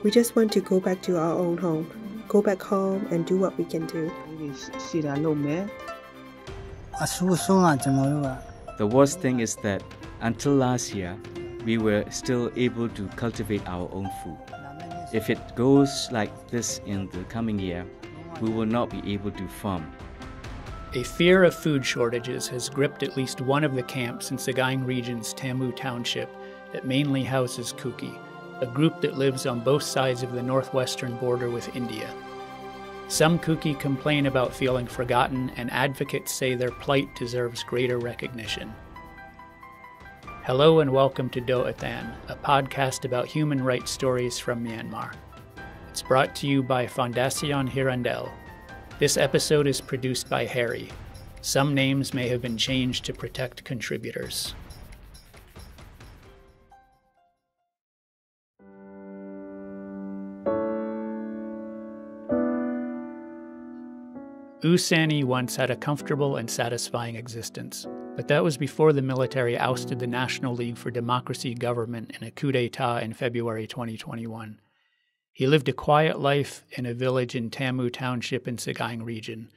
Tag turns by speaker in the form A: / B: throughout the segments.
A: We just want to go back to our own home, go back home and do what we can do.
B: The worst thing is that until last year, we were still able to cultivate our own food. If it goes like this in the coming year, we will not be able to farm.
C: A fear of food shortages has gripped at least one of the camps in Sagaing region's Tamu Township that mainly houses Kuki, a group that lives on both sides of the northwestern border with India. Some Kuki complain about feeling forgotten, and advocates say their plight deserves greater recognition. Hello and welcome to Do'athan, a podcast about human rights stories from Myanmar. It's brought to you by Fondation Hirondelle. This episode is produced by Harry. Some names may have been changed to protect contributors. U Sani once had a comfortable and satisfying existence, but that was before the military ousted the National League for Democracy government in a coup d'etat in February 2021. He lived a quiet life in a village in Tamu Township in Sagaing region,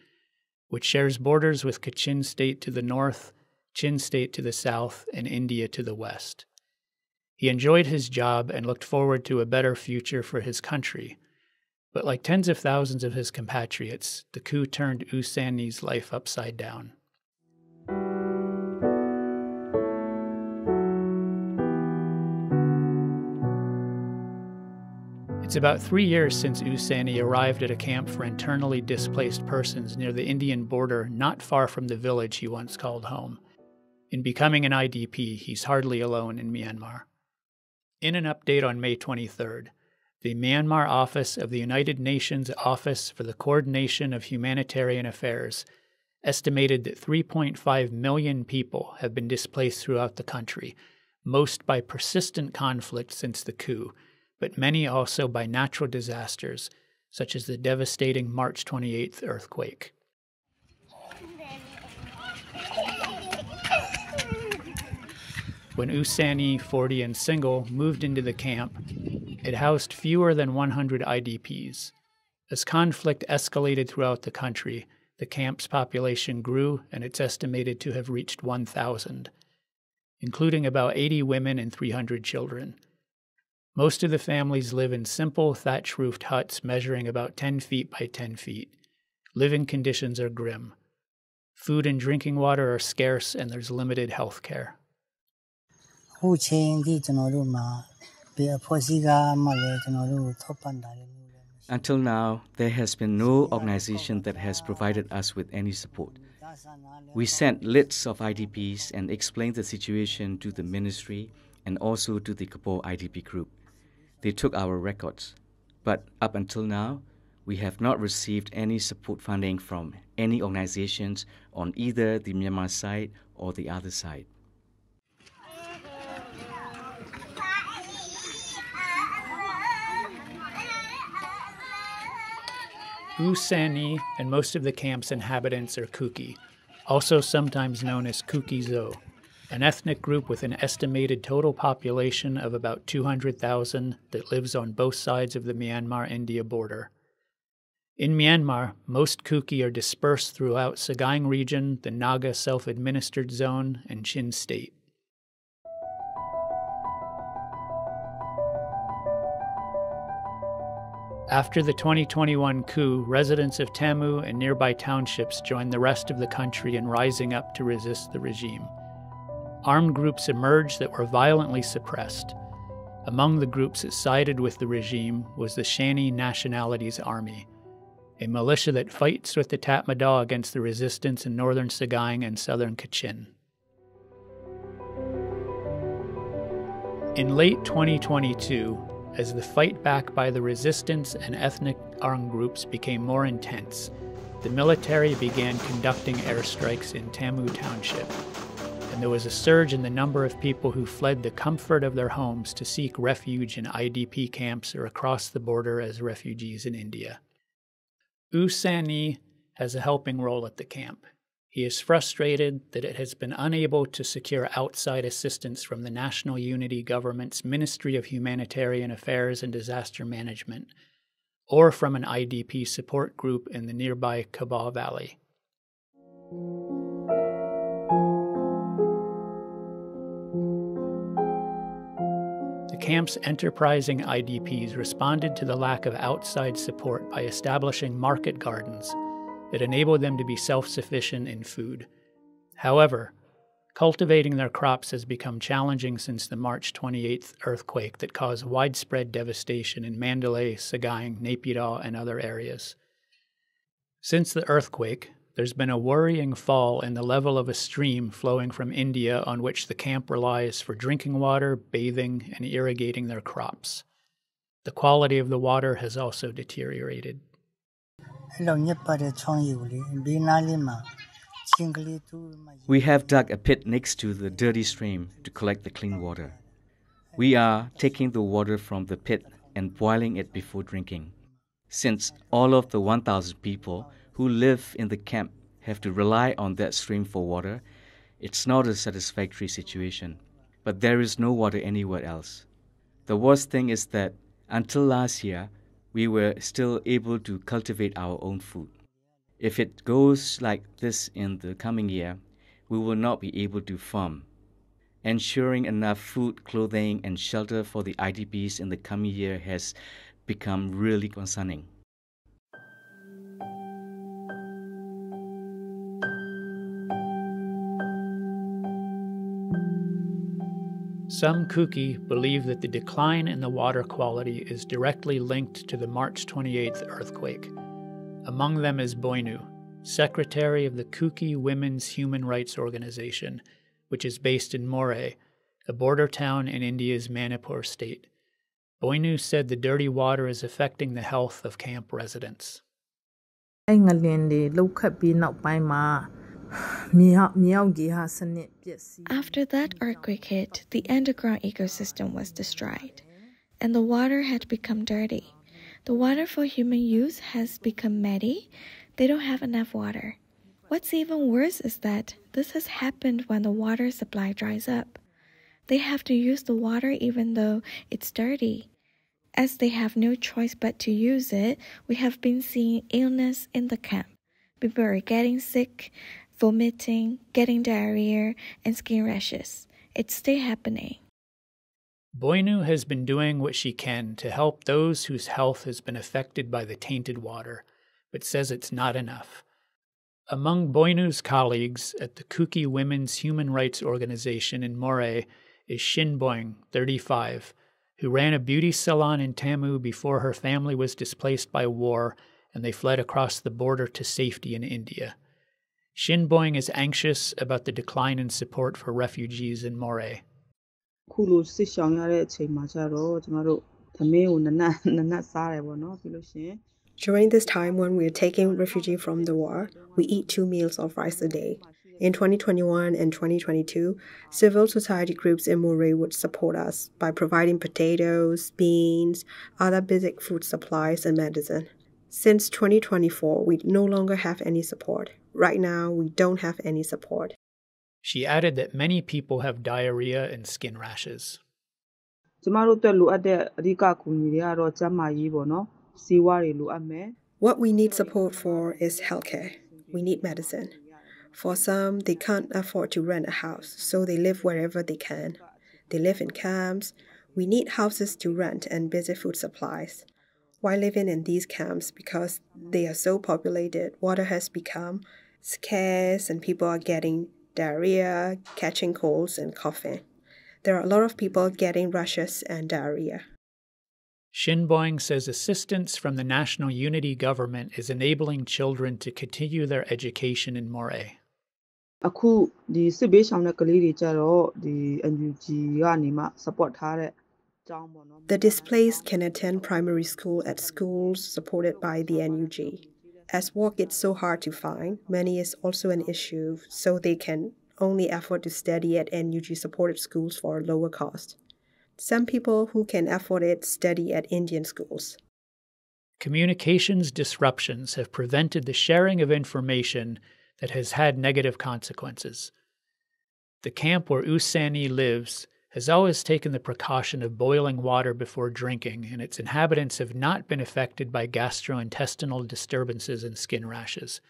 C: which shares borders with Kachin State to the north, Chin State to the south, and India to the west. He enjoyed his job and looked forward to a better future for his country. But like tens of thousands of his compatriots, the coup turned U Sani's life upside down. It's about 3 years since U Sani arrived at a camp for internally displaced persons near the Indian border, not far from the village he once called home. In becoming an IDP, he's hardly alone in Myanmar. In an update on May 23rd, the Myanmar Office of the United Nations Office for the Coordination of Humanitarian Affairs estimated that 3.5 million people have been displaced throughout the country, most by persistent conflict since the coup, but many also by natural disasters, such as the devastating March 28th earthquake. When U Sani, 40 and single, moved into the camp, it housed fewer than 100 IDPs. As conflict escalated throughout the country, the camp's population grew, and it's estimated to have reached 1,000, including about 80 women and 300 children. Most of the families live in simple thatch-roofed huts measuring about 10 feet by 10 feet. Living conditions are grim. Food and drinking water are scarce, and there's limited health care.
B: Until now, there has been no organization that has provided us with any support. We sent lists of IDPs and explained the situation to the ministry and also to the Kabul IDP group. They took our records, but up until now, we have not received any support funding from any organizations on either the Myanmar side or the other side.
C: U Sani and most of the camp's inhabitants are Kuki, also sometimes known as Kuki-Zo, an ethnic group with an estimated total population of about 200,000 that lives on both sides of the Myanmar-India border. In Myanmar, most Kuki are dispersed throughout Sagaing region, the Naga self-administered zone, and Chin State. After the 2021 coup, residents of Tamu and nearby townships joined the rest of the country in rising up to resist the regime. Armed groups emerged that were violently suppressed. Among the groups that sided with the regime was the Shani Nationalities Army, a militia that fights with the Tatmadaw against the resistance in northern Sagaing and southern Kachin. In late 2022, as the fight back by the resistance and ethnic armed groups became more intense, the military began conducting airstrikes in Tamu Township, and there was a surge in the number of people who fled the comfort of their homes to seek refuge in IDP camps or across the border as refugees in India. U Sani has a helping role at the camp. He is frustrated that it has been unable to secure outside assistance from the National Unity Government's Ministry of Humanitarian Affairs and Disaster Management, or from an IDP support group in the nearby Kabah Valley. The camp's enterprising IDPs responded to the lack of outside support by establishing market gardens that enable them to be self-sufficient in food. However, cultivating their crops has become challenging since the March 28th earthquake that caused widespread devastation in Mandalay, Sagaing, Naypyidaw, and other areas. Since the earthquake, there's been a worrying fall in the level of a stream flowing from India on which the camp relies for drinking water, bathing, and irrigating their crops. The quality of the water has also deteriorated.
B: We have dug a pit next to the dirty stream to collect the clean water. We are taking the water from the pit and boiling it before drinking. Since all of the 1,000 people who live in the camp have to rely on that stream for water, it's not a satisfactory situation. But there is no water anywhere else. The worst thing is that until last year, we were still able to cultivate our own food. If it goes like this in the coming year, we will not be able to farm. Ensuring enough food, clothing, and shelter for the IDPs in the coming year has become really concerning.
C: Some Kuki believe that the decline in the water quality is directly linked to the March 28th earthquake. Among them is Boinu, secretary of the Kuki Women's Human Rights Organization, which is based in Moreh, a border town in India's Manipur state. Boinu said the dirty water is affecting the health of camp residents.
D: After that earthquake hit, the underground ecosystem was destroyed, and the water had become dirty. The water for human use has become muddy. They don't have enough water. What's even worse is that this has happened when the water supply dries up. They have to use the water even though it's dirty. As they have no choice but to use it, we have been seeing illness in the camp. People are getting sick, vomiting, getting diarrhea, and skin rashes. It's still happening.
C: Boinu has been doing what she can to help those whose health has been affected by the tainted water, but says it's not enough. Among Boinu's colleagues at the Kuki Women's Human Rights Organization in Moreh is Shin Boing, 35, who ran a beauty salon in Tamu before her family was displaced by war and they fled across the border to safety in India. Shin Boing is anxious about the decline in support for refugees in Moreh.
A: During this time when we are taking refugees from the war, we eat 2 meals of rice a day. In 2021 and 2022, civil society groups in Moreh would support us by providing potatoes, beans, other basic food supplies, and medicine. Since 2024, we no longer have any support. Right now, we don't have any support.
C: She added that many people have diarrhea and skin rashes.
A: What we need support for is healthcare. We need medicine. For some, they can't afford to rent a house, so they live wherever they can. They live in camps. We need houses to rent and basic food supplies. While living in these camps, because they are so populated, water has become scarce and people are getting diarrhea, catching colds, and coughing. There are a lot of people getting rashes and diarrhea.
C: Shin Boing says assistance from the National Unity Government is enabling children to continue their education in Moreh.
A: The displaced can attend primary school at schools supported by the NUG. As work is so hard to find, money is also an issue, so they can only afford to study at NUG-supported schools for a lower cost. Some people who can afford it study at Indian schools.
C: Communications disruptions have prevented the sharing of information that has had negative consequences. The camp where Usani lives has always taken the precaution of boiling water before drinking, and its inhabitants have not been affected by gastrointestinal disturbances and skin rashes.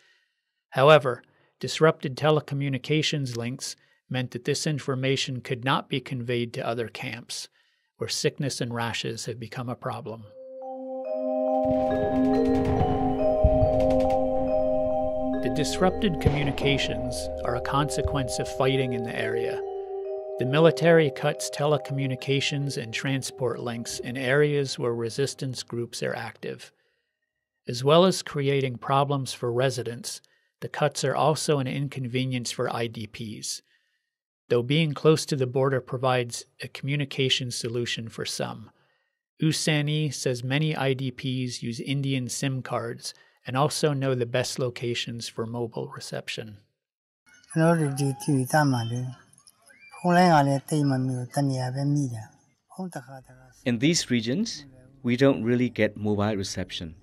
C: However, disrupted telecommunications links meant that this information could not be conveyed to other camps, where sickness and rashes have become a problem. The disrupted communications are a consequence of fighting in the area. The military cuts telecommunications and transport links in areas where resistance groups are active. As well as creating problems for residents, the cuts are also an inconvenience for IDPs, though being close to the border provides a communication solution for some. Usani says many IDPs use Indian SIM cards and also know the best locations for mobile reception.
B: In these regions, we don't really get mobile reception.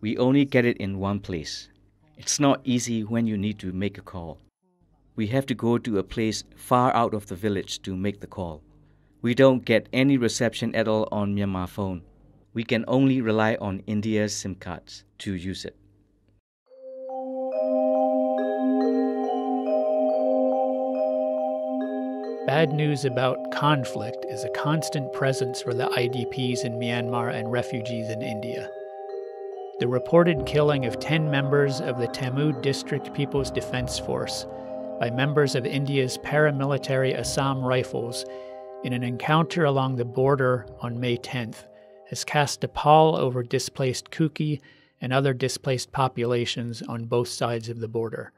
B: We only get it in one place. It's not easy when you need to make a call. We have to go to a place far out of the village to make the call. We don't get any reception at all on Myanmar phone. We can only rely on India's SIM cards to use it.
C: Bad news about conflict is a constant presence for the IDPs in Myanmar and refugees in India. The reported killing of 10 members of the Tamu District People's Defense Force by members of India's paramilitary Assam Rifles in an encounter along the border on May 10th has cast a pall over displaced Kuki and other displaced populations on both sides of the border.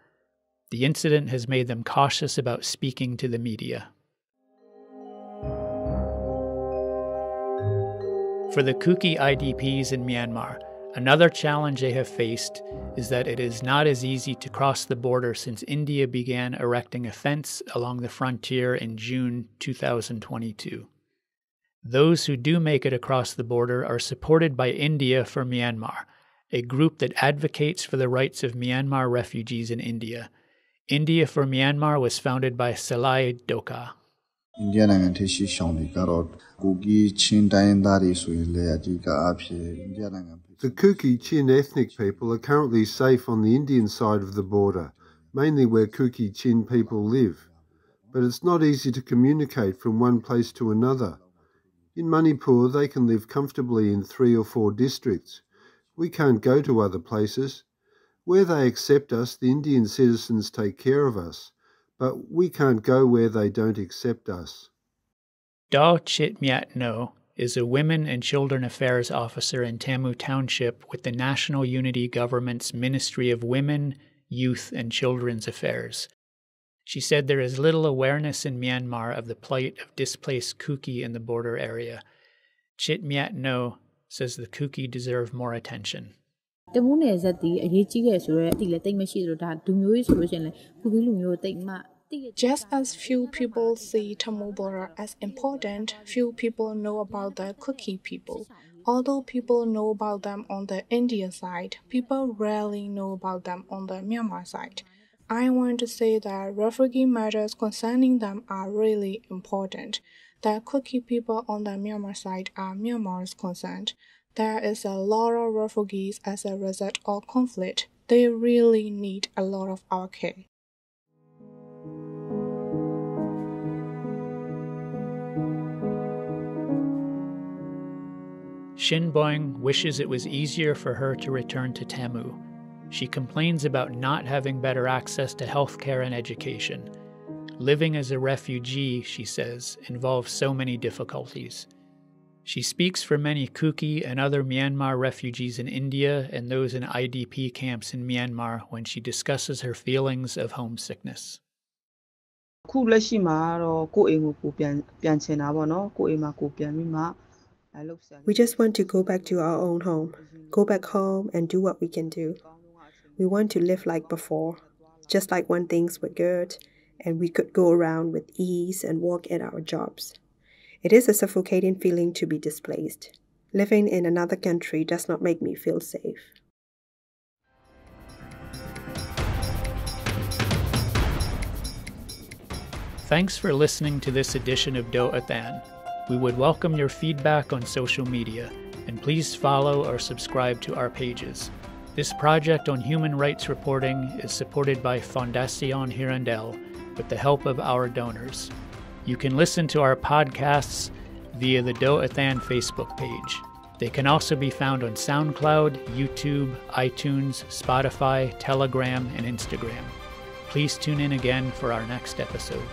C: The incident has made them cautious about speaking to the media. For the Kuki IDPs in Myanmar, another challenge they have faced is that it is not as easy to cross the border since India began erecting a fence along the frontier in June 2022. Those who do make it across the border are supported by India for Myanmar, a group that advocates for the rights of Myanmar refugees in India. India for Myanmar was founded by Salai Doka.
E: The
F: Kuki Chin ethnic people are currently safe on the Indian side of the border, mainly where Kuki Chin people live. But it's not easy to communicate from one place to another. In Manipur, they can live comfortably in 3 or 4 districts. We can't go to other places. Where they accept us, the Indian citizens take care of us, but we can't go where they don't accept us.
C: Daw Chit Myat No is a Women and Children Affairs Officer in Tamu Township with the National Unity Government's Ministry of Women, Youth and Children's Affairs. She said there is little awareness in Myanmar of the plight of displaced Kuki in the border area. Chit Myat No says the Kuki deserve more attention.
G: Just as few people see Tamu border as important, few people know about the Kuki people. Although people know about them on the Indian side, people rarely know about them on the Myanmar side. I want to say that refugee matters concerning them are really important. The Kuki people on the Myanmar side are Myanmar's concerned. There is a lot of refugees as a result of conflict. They really need a lot of our care.
C: Shin Boing wishes it was easier for her to return to Tamu. She complains about not having better access to healthcare and education. Living as a refugee, she says, involves so many difficulties. She speaks for many Kuki and other Myanmar refugees in India and those in IDP camps in Myanmar when she discusses her feelings of homesickness.
A: We just want to go back to our own home, go back home and do what we can do. We want to live like before, just like when things were good and we could go around with ease and work at our jobs. It is a suffocating feeling to be displaced. Living in another country does not make me feel safe.
C: Thanks for listening to this edition of Do Athan. We would welcome your feedback on social media, and please follow or subscribe to our pages. This project on human rights reporting is supported by Fondation Hirondelle with the help of our donors. You can listen to our podcasts via the Do Athan Facebook page. They can also be found on SoundCloud, YouTube, iTunes, Spotify, Telegram, and Instagram. Please tune in again for our next episode.